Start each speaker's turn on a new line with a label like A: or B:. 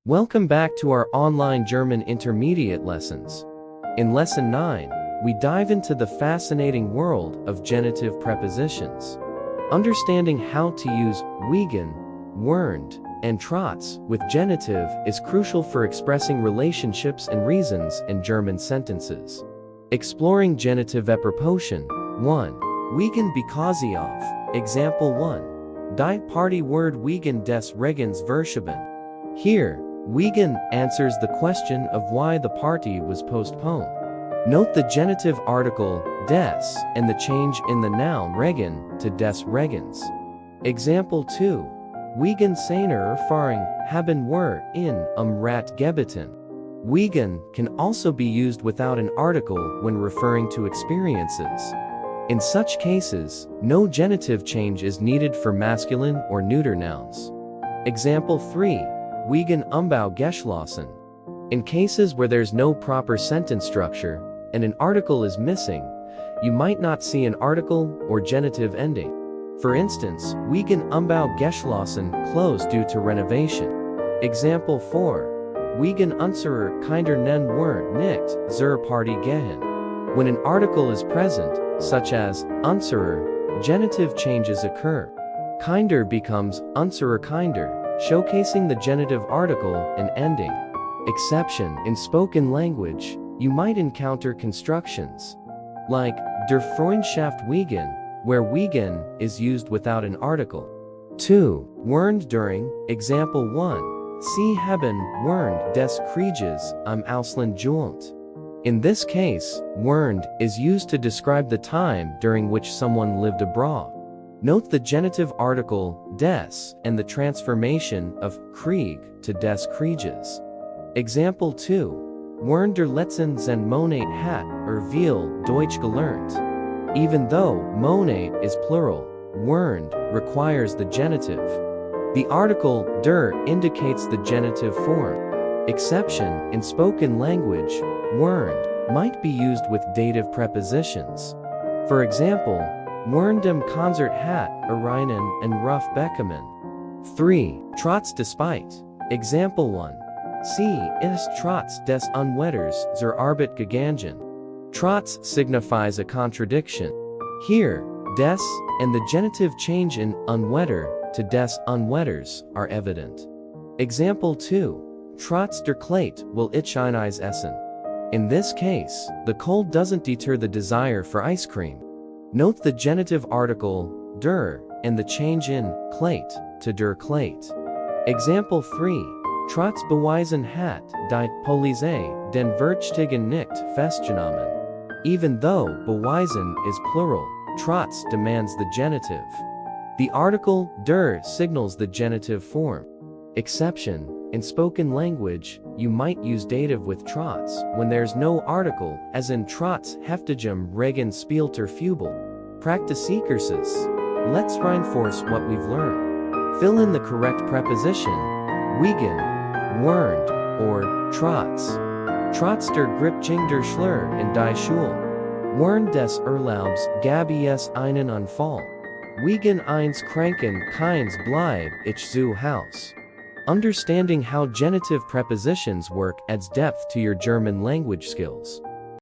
A: Welcome back to our online German intermediate lessons. In Lesson 9, we dive into the fascinating world of genitive prepositions. Understanding how to use wegen, während, and trotz with genitive is crucial for expressing relationships and reasons in German sentences. Exploring Genitive Preposition 1. Wegen because of. Example 1. Die Party word wegen des Regens verschoben. Here, wegen answers the question of why the party was postponed. Note the genitive article des and the change in the noun Regen to des Regens. Example 2. Wegen seiner Erfahrung haben wir in Rat gebeten. Wegen can also be used without an article when referring to experiences. In such cases, no genitive change is needed for masculine or neuter nouns. Example 3. Wegen geschlossen. In cases where there's no proper sentence structure and an article is missing, you might not see an article or genitive ending. For instance, wegen geschlossen closed due to renovation. Example 4. Wegen unserer Kinder nennen wir nicht zur Party gehen. When an article is present, such as unserer, genitive changes occur. Kinder becomes unserer Kinder, showcasing the genitive article and ending. Exception: in spoken language, you might encounter constructions like der Freundschaft wegen, where wegen is used without an article. 2. Während during. Example 1. Sie haben während des Krieges im Ausland gewohnt. In this case, während is used to describe the time during which someone lived abroad. Note the genitive article des and the transformation of Krieg to des Krieges. Example 2. Während der letzten 10 Monate hat viel Deutsch gelernt. Even though Monat is plural, während requires the genitive. The article der indicates the genitive form. Exception: in spoken language, während might be used with dative prepositions. For example, während dem Konzert hat Reinen and Ruf bekommen. 3. Trotz despite. Example 1. Sie ist trotz des Unwetters zur Arbeit gegangen. Trotz signifies a contradiction. Here, des and the genitive change in Unwetter to des Unwetters are evident. Example 2. Trotz der Kälte will ich ein Eis essen. In this case, the cold doesn't deter the desire for ice cream. Note the genitive article der and the change in Kälte to der Kälte. Example 3. Trotz beweisen hat die Polizei den Verdächtigen nicht festgenommen. Even though beweisen is plural, trotz demands the genitive. The article der signals the genitive form. Exception: in spoken language, you might use dative with trotz when there's no article, as in trotz heftigem Regen spielter Fubel. Practicekurses. Let's reinforce what we've learned. Fill in the correct preposition wegen, während, or trotz. Trotz der Gripching der Schlur in die Schule. Während des Urlaubs gab es einen Unfall. Wegen eines kranken Kinds bleib ich zu Haus. Understanding how genitive prepositions work adds depth to your German language skills.